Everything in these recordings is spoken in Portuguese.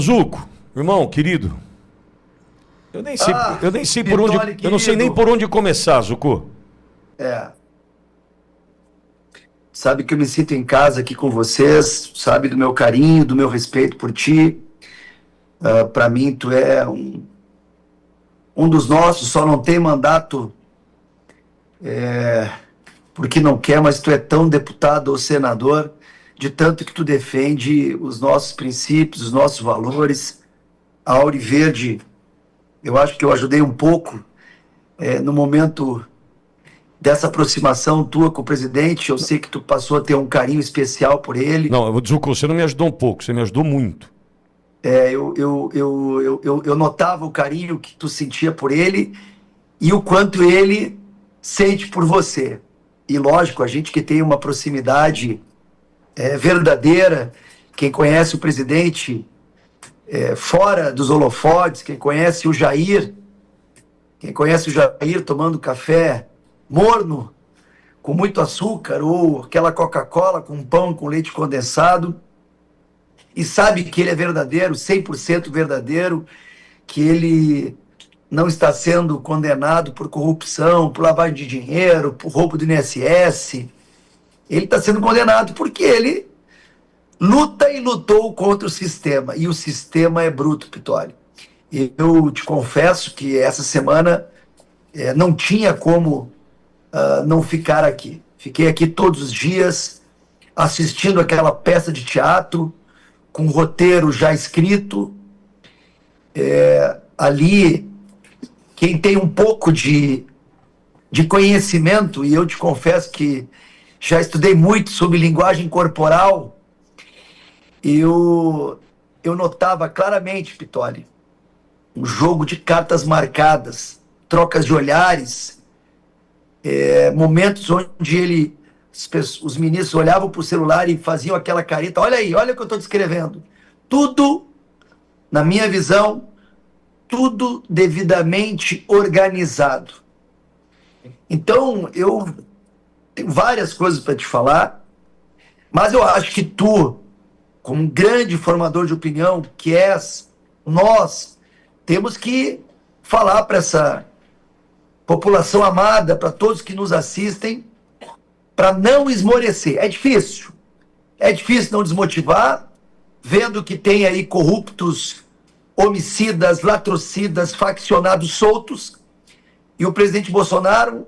Zuco, irmão, querido, eu nem sei por onde, Vitoli, eu não sei nem querido. por onde começar, Zuco. É, sabe que eu me sinto em casa aqui com vocês, sabe do meu carinho, do meu respeito por ti. Para mim, tu é um dos nossos, só não tem mandato porque não quer, mas tu é tão deputado ou senador, de tanto que tu defende os nossos princípios, os nossos valores. A Auriverde, eu acho que eu ajudei um pouco no momento dessa aproximação tua com o presidente. Eu sei que tu passou a ter um carinho especial por ele. Não, Zuco, você não me ajudou um pouco, você me ajudou muito. Eu notava o carinho que tu sentia por ele e o quanto ele sente por você. E lógico, a gente que tem uma proximidade verdadeira, quem conhece o presidente fora dos holofotes, quem conhece o Jair tomando café morno, com muito açúcar, ou aquela Coca-Cola com pão com leite condensado, e sabe que ele é verdadeiro, 100% verdadeiro, que ele não está sendo condenado por corrupção, por lavagem de dinheiro, por roubo do INSS. Ele está sendo condenado porque ele luta e lutou contra o sistema. E o sistema é bruto, Pitoli. Eu te confesso que essa semana não tinha como não ficar aqui. Fiquei aqui todos os dias assistindo aquela peça de teatro com um roteiro já escrito. Ali, quem tem um pouco de conhecimento, e eu te confesso que já estudei muito sobre linguagem corporal, eu notava claramente, Pitoli, um jogo de cartas marcadas, trocas de olhares, momentos onde os ministros olhavam para o celular e faziam aquela careta. Olha aí, olha o que eu estou descrevendo. Tudo, na minha visão, tudo devidamente organizado. Então, eu tenho várias coisas para te falar, mas eu acho que tu, como um grande formador de opinião que és, nós temos que falar para essa população amada, para todos que nos assistem, para não esmorecer. É difícil não desmotivar, vendo que tem aí corruptos, homicidas, latrocidas, faccionados soltos, e o presidente Bolsonaro,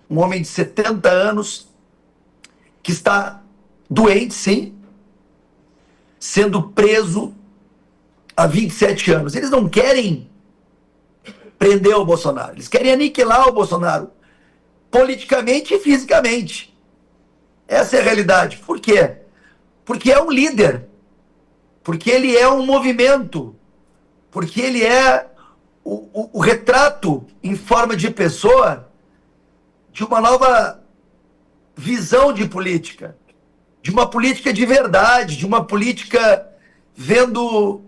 um homem de 70 anos, que está doente, sim, sendo preso há 27 anos. Eles não querem prender o Bolsonaro, eles querem aniquilar o Bolsonaro, politicamente e fisicamente. Essa é a realidade. Por quê? Porque é um líder, porque ele é um movimento, porque ele é o retrato em forma de pessoa de uma nova visão de política, de uma política de verdade, de uma política vendo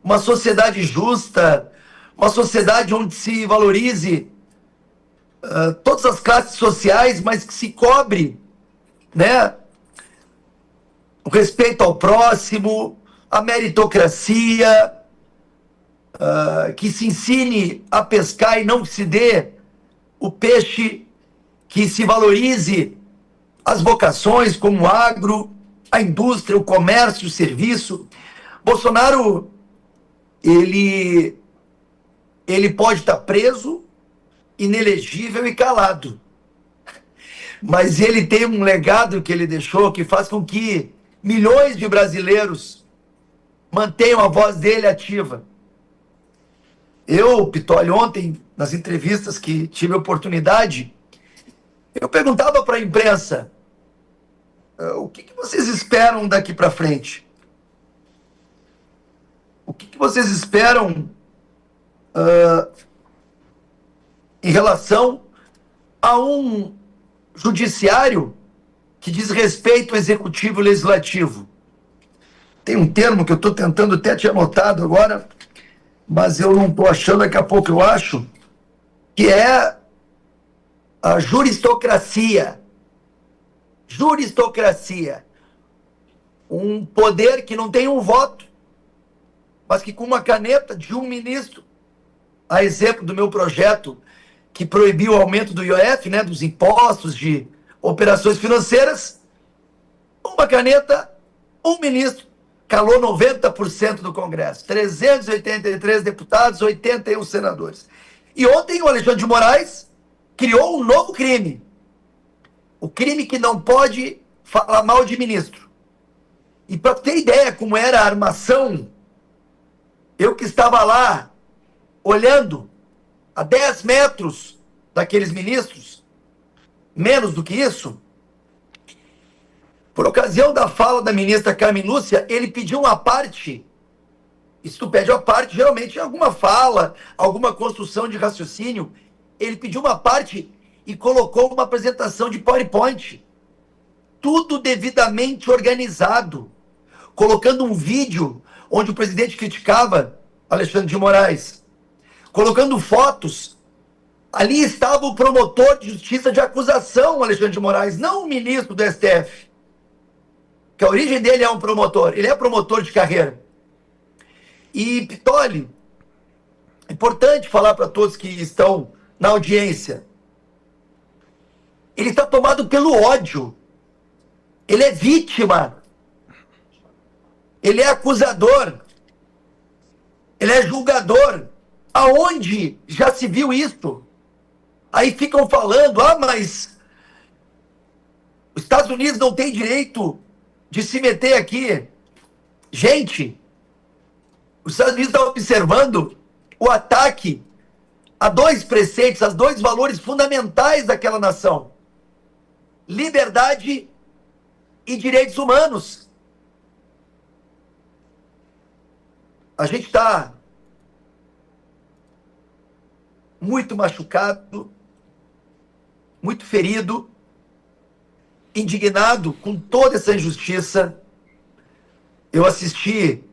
uma sociedade justa, uma sociedade onde se valorize todas as classes sociais, mas que se cobre, né, o respeito ao próximo, a meritocracia, que se ensine a pescar e não se dê o peixe, que se valorize as vocações como o agro, a indústria, o comércio, o serviço. Bolsonaro, ele pode estar preso, inelegível e calado, mas ele tem um legado que ele deixou que faz com que milhões de brasileiros mantenham a voz dele ativa. Eu, Pitoli, ontem, nas entrevistas que tive a oportunidade, eu perguntava para a imprensa, o que vocês esperam daqui para frente? O que vocês esperam em relação a um judiciário que diz respeito ao executivo e legislativo? Tem um termo que eu estou tentando até ter anotado agora, mas eu não estou achando, daqui a pouco eu acho, que é a juristocracia. Juristocracia. Um poder que não tem um voto, mas que com uma caneta de um ministro, a exemplo do meu projeto que proibiu o aumento do IOF, né, dos impostos de operações financeiras, uma caneta, um ministro, calou 90% do Congresso, 383 deputados, 81 senadores. E ontem o Alexandre de Moraes criou um novo crime, o crime que não pode falar mal de ministro. E para ter ideia como era a armação, eu que estava lá, olhando a 10 metros daqueles ministros, menos do que isso, por ocasião da fala da ministra Carmen Lúcia, ele pediu uma parte. E se tu pede uma parte, geralmente é alguma fala, alguma construção de raciocínio. Ele pediu uma parte e colocou uma apresentação de PowerPoint. Tudo devidamente organizado. Colocando um vídeo onde o presidente criticava Alexandre de Moraes. Colocando fotos. Ali estava o promotor de justiça de acusação, Alexandre de Moraes, não o ministro do STF. Que a origem dele é um promotor. Ele é promotor de carreira. E, Pittoli, é importante falar para todos que estão na audiência. Ele está tomado pelo ódio. Ele é vítima. Ele é acusador. Ele é julgador. Aonde já se viu isso? Aí ficam falando, mas os Estados Unidos não têm direito de se meter aqui. Gente, os Estados Unidos estão observando o ataque a dois preceitos, a dois valores fundamentais daquela nação: liberdade e direitos humanos. A gente está muito machucado, muito ferido, indignado com toda essa injustiça. Eu assisti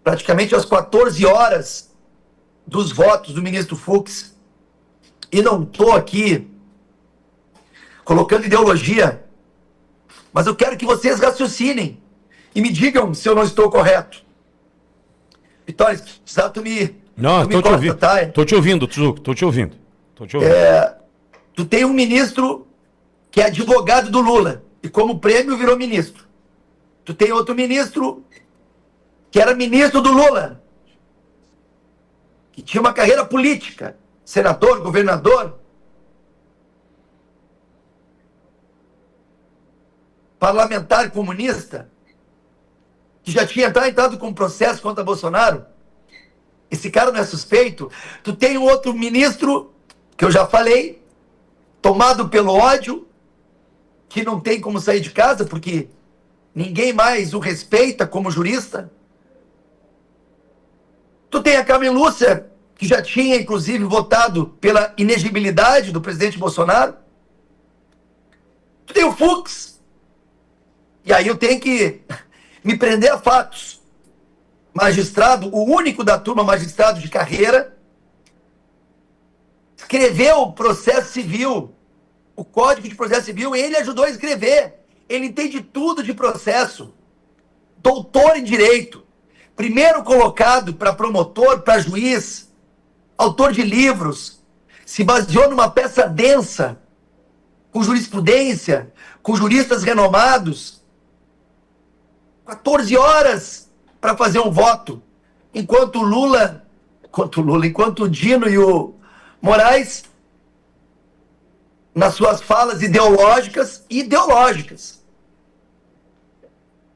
praticamente às 14 horas dos votos do ministro Fux e não estou aqui colocando ideologia, mas eu quero que vocês raciocinem e me digam se eu não estou correto. Vitória, se precisar, tu me ouvindo. Tá? Estou te ouvindo, Tzuco, estou te ouvindo. Tu tem um ministro que é advogado do Lula e como prêmio virou ministro. Tu tem outro ministro que era ministro do Lula, que tinha uma carreira política, senador, governador, parlamentar comunista, que já tinha entrado com processo contra Bolsonaro. Esse cara não é suspeito. Tu tem um outro ministro, que eu já falei, tomado pelo ódio, que não tem como sair de casa, porque ninguém mais o respeita como jurista. Tu tem a Carmen Lúcia, que já tinha, inclusive, votado pela inegibilidade do presidente Bolsonaro. Tu tem o Fux. E aí eu tenho que me prender a fatos. Magistrado, o único da turma magistrado de carreira, escreveu o processo civil, o Código de Processo Civil, ele ajudou a escrever. Ele entende tudo de processo. Doutor em Direito. Primeiro colocado para promotor, para juiz. Autor de livros. Se baseou numa peça densa, com jurisprudência, com juristas renomados. 14 horas para fazer um voto. Enquanto o Dino e o Moraes, nas suas falas ideológicas,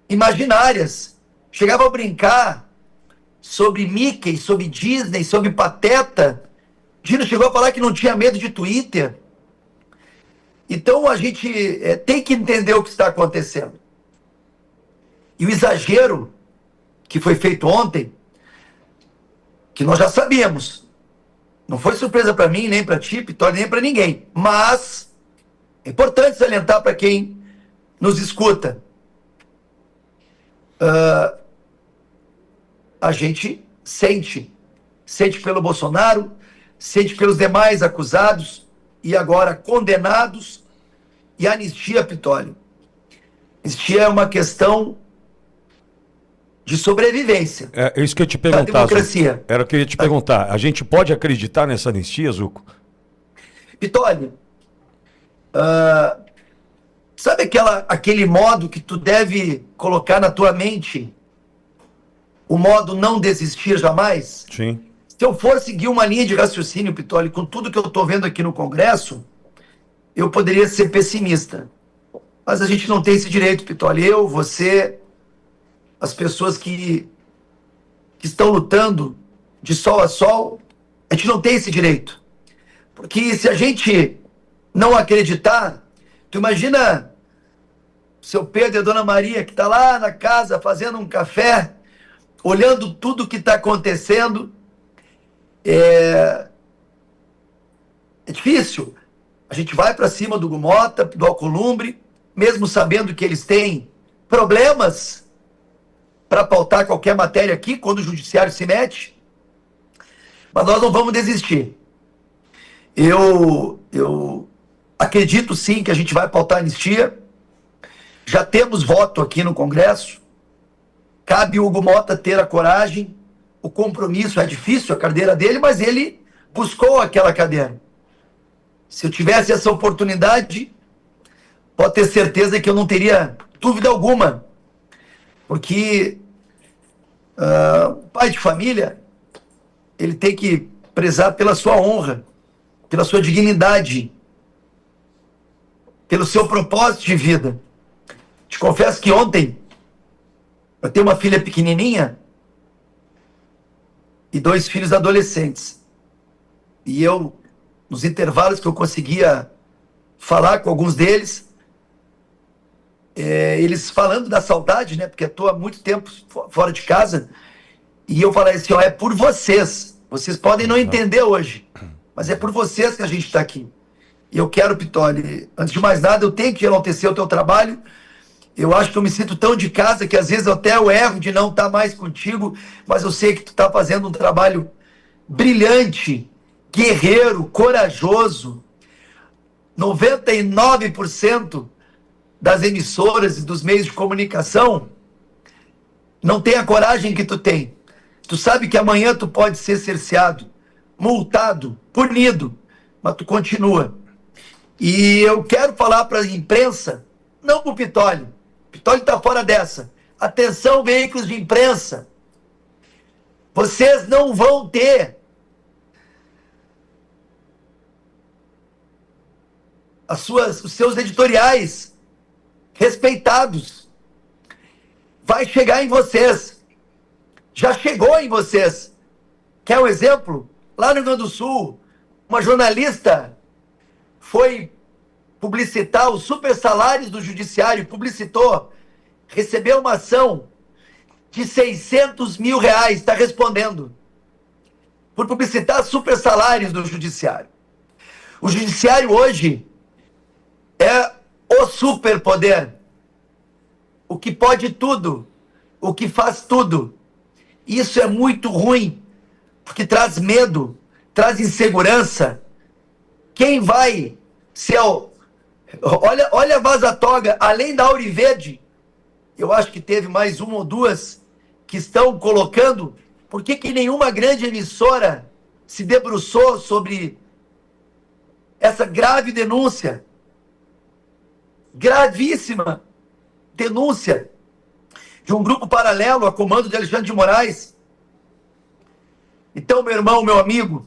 imaginárias, chegava a brincar sobre Mickey, sobre Disney, sobre Pateta. Dino chegou a falar que não tinha medo de Twitter. Então a gente tem que entender o que está acontecendo. E o exagero que foi feito ontem, que nós já sabíamos, não foi surpresa para mim, nem para ti, Pittoli, nem para ninguém. Mas é importante salientar para quem nos escuta. A gente sente pelo Bolsonaro, sente pelos demais acusados e agora condenados. E a anistia, Pittoli. Anistia é uma questão de sobrevivência É isso que eu ia te da perguntar, Zuco. democracia. Era o que eu ia te perguntar. A gente pode acreditar nessa anistia, Zuco? Pitoli, sabe aquele modo que tu deve colocar na tua mente? O modo não desistir jamais? Sim. Se eu for seguir uma linha de raciocínio, Pitoli, com tudo que eu estou vendo aqui no Congresso, eu poderia ser pessimista. Mas a gente não tem esse direito, Pitoli. Eu, você, as pessoas que estão lutando de sol a sol, a gente não tem esse direito. Porque se a gente não acreditar, tu imagina seu Pedro e a Dona Maria que está lá na casa fazendo um café, olhando tudo que está acontecendo. É difícil. A gente vai para cima do Gumota, do Alcolumbre, mesmo sabendo que eles têm problemas para pautar qualquer matéria aqui, quando o judiciário se mete. Mas nós não vamos desistir. Eu acredito sim que a gente vai pautar a anistia. Já temos voto aqui no Congresso. Cabe o Hugo Mota ter a coragem, o compromisso. É difícil a cadeira dele, mas ele buscou aquela cadeira. Se eu tivesse essa oportunidade, pode ter certeza que eu não teria dúvida alguma. Porque o pai de família, ele tem que prezar pela sua honra, pela sua dignidade, pelo seu propósito de vida. Te confesso que ontem eu tenho uma filha pequenininha e 2 filhos adolescentes. E eu, nos intervalos que eu conseguia falar com alguns deles, eles falando da saudade, né? Porque eu estou há muito tempo fora de casa. E eu falei assim, ó, é por vocês. Vocês podem não entender hoje, mas é por vocês que a gente está aqui. E eu quero, Pitoli, antes de mais nada, eu tenho que enaltecer o teu trabalho. Eu acho que eu me sinto tão de casa que às vezes até eu erro de não estar mais contigo, mas eu sei que tu está fazendo um trabalho brilhante, guerreiro, corajoso. 99% das emissoras e dos meios de comunicação não tem a coragem que tu tem. Tu sabe que amanhã tu pode ser cerceado, multado, punido, mas tu continua. E eu quero falar para a imprensa, não para o Pitoli. Pitoli está fora dessa. Atenção, veículos de imprensa. Vocês não vão ter os seus editoriais respeitados. Vai chegar em vocês. Já chegou em vocês. Quer um exemplo? Lá no Rio Grande do Sul, uma jornalista foi publicitar os super salários do judiciário, publicitou, recebeu uma ação de 600 mil reais, está respondendo, por publicitar super salários do judiciário. O judiciário hoje é o superpoder, o que pode tudo, o que faz tudo. Isso é muito ruim, porque traz medo, traz insegurança. Quem vai ser Olha a Vaza Toga, além da Auriverde, eu acho que teve mais uma ou duas que estão colocando. Por que nenhuma grande emissora se debruçou sobre essa grave denúncia? Gravíssima denúncia de um grupo paralelo a comando de Alexandre de Moraes. Então, meu irmão, meu amigo,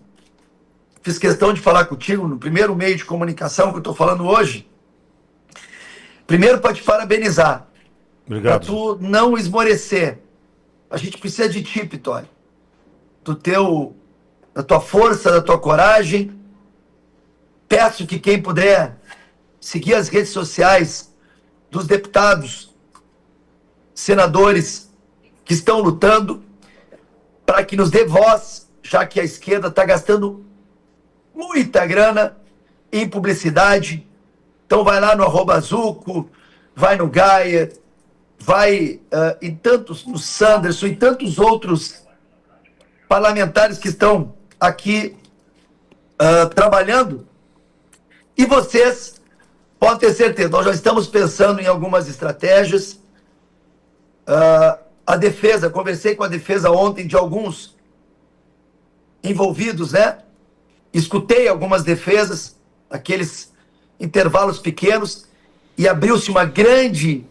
fiz questão de falar contigo no primeiro meio de comunicação que eu estou falando hoje. Primeiro, para te parabenizar. Obrigado. Para tu não esmorecer. A gente precisa de ti, Pitoli. Da tua força, da tua coragem. Peço que quem puder seguir as redes sociais dos deputados, senadores que estão lutando para que nos dê voz, já que a esquerda está gastando muita grana em publicidade. Então vai lá no @Zuco, vai no Gaia, vai em tantos, no Sanderson, e tantos outros parlamentares que estão aqui trabalhando. E vocês podem ter certeza, nós já estamos pensando em algumas estratégias. a defesa, conversei com a defesa ontem de alguns envolvidos, né? Escutei algumas defesas, aqueles intervalos pequenos, e abriu-se uma grande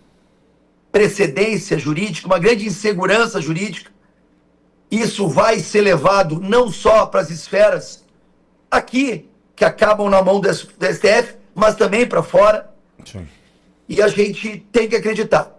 precedência jurídica, uma grande insegurança jurídica. Isso vai ser levado não só para as esferas aqui, que acabam na mão do STF, mas também para fora. Sim. E a gente tem que acreditar.